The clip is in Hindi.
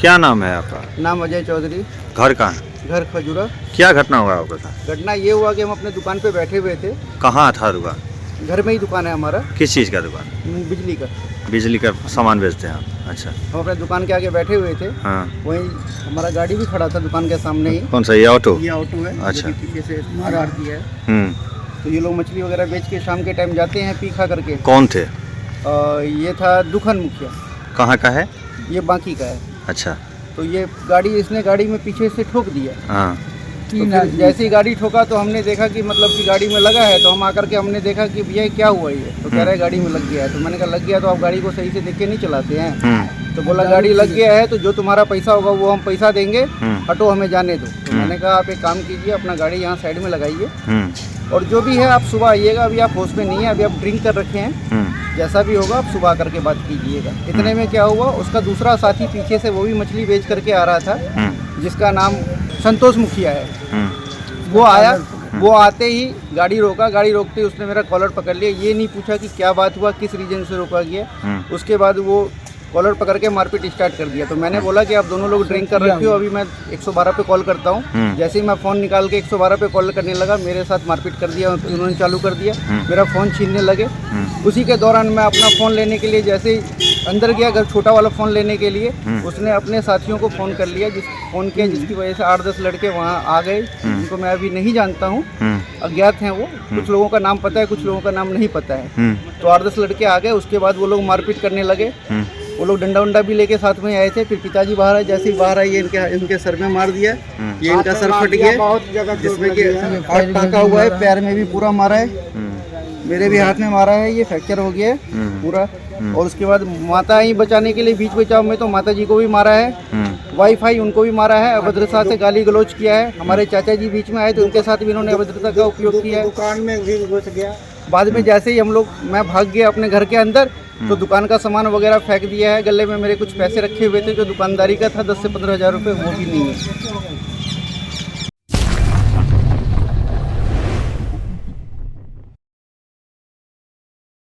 क्या नाम है आपका? नाम अजय चौधरी, घर कहाँ है? घर खजूरा। क्या घटना हुआ आपके साथ? घटना ये हुआ कि हम अपने दुकान पे बैठे हुए थे। कहाँ था दुकान? घर में ही दुकान है हमारा, किस चीज़ का दुकान? बिजली का। बिजली का सामान बेचते हैं आप? अच्छा। हम अपने दुकान के आगे बैठे हुए थे, हाँ। वहीं हमारा गाड़ी भी खड़ा था दुकान के सामने ही। कौन सा, ये ऑटो? ये ऑटो है। अच्छा। जो कि पीछे से मार आती है। तो ये लोग मछली वगैरह बेच के शाम के टाइम जाते हैं पी खा करके। कौन थे? ये था दुखन मुखिया, कहाँ का है? ये बाकी का है। अच्छा। तो ये इसने गाड़ी में पीछे से ठोक दिया। हाँ। तो फिर जैसे ही गाड़ी ठोका तो हमने देखा कि मतलब कि गाड़ी में लगा है, तो हम आकर के हमने देखा कि भैया क्या हुआ ये, तो कह रहा है गाड़ी में लग गया है। तो मैंने कहा लग गया तो आप गाड़ी को सही से देख के नहीं चलाते हैं। तो बोला गाड़ी लग गया है तो जो तुम्हारा पैसा होगा वो हम पैसा देंगे, हटो हमें जाने दो। तो मैंने कहा आप एक काम कीजिए, अपना गाड़ी यहाँ साइड में लगाइए और जो भी है आप सुबह आइएगा, अभी आप होश में नहीं है, अभी आप ड्रिंक कर रखे हैं, जैसा भी होगा आप सुबह करके बात कीजिएगा। इतने में क्या हुआ, उसका दूसरा साथी पीछे से वो भी मछली बेच करके आ रहा था, जिसका नाम संतोष मुखिया है। वो आया, वो आते ही गाड़ी रोका, गाड़ी रोकते ही उसने मेरा कॉलर पकड़ लिया। ये नहीं पूछा कि क्या बात हुआ, किस रीजन से रोका गया। उसके बाद वो कॉलर पकड़ के मारपीट स्टार्ट कर दिया। तो मैंने बोला कि आप दोनों लोग ड्रिंक कर रखे हो, अभी मैं 112 पे कॉल करता हूँ। जैसे ही मैं फ़ोन निकाल के 112 पे कॉल करने लगा, मेरे साथ मारपीट कर दिया, उन्होंने चालू कर दिया, मेरा फ़ोन छीनने लगे। उसी के दौरान मैं अपना फ़ोन लेने के लिए जैसे ही अंदर गया, घर छोटा वाला फ़ोन लेने के लिए, उसने अपने साथियों को फ़ोन कर लिया, फ़ोन किया, जिसकी वजह से 8-10 लड़के वहाँ आ गए, जिनको मैं अभी नहीं जानता हूँ, अज्ञात हैं वो। कुछ लोगों का नाम पता है, कुछ लोगों का नाम नहीं पता है। तो 8-10 लड़के आ गए। उसके बाद वो लोग मारपीट करने लगे। वो लोग डंडा वंडा भी लेके साथ में आए थे। फिर पिताजी बाहर आए, जैसे ही बाहर आई ये इनके सर में मार दिया। ये इनका सर फट गया, जिसमें कि हाथ टाका हुआ है, पैर में भी पूरा मारा है, मेरे भी हाथ में मारा है, ये फ्रैक्चर हो गया है पूरा। और उसके बाद माता ही बचाने के लिए बीच बचाव में तो माता जी को भी मारा है, वाईफाई उनको भी मारा है, अभद्रता से गाली गलौज किया है। हमारे चाचा जी बीच में आए तो उनके साथ भी इन्होंने अभद्रता का उपयोग किया है। दुकान में भी घुस गया। बाद में जैसे ही मैं भाग गया अपने घर के अंदर, तो दुकान का सामान वगैरह फेंक दिया है। गले में मेरे कुछ पैसे रखे हुए थे जो दुकानदारी का था, 10 से 15 हज़ार रुपये, वो भी नहीं है।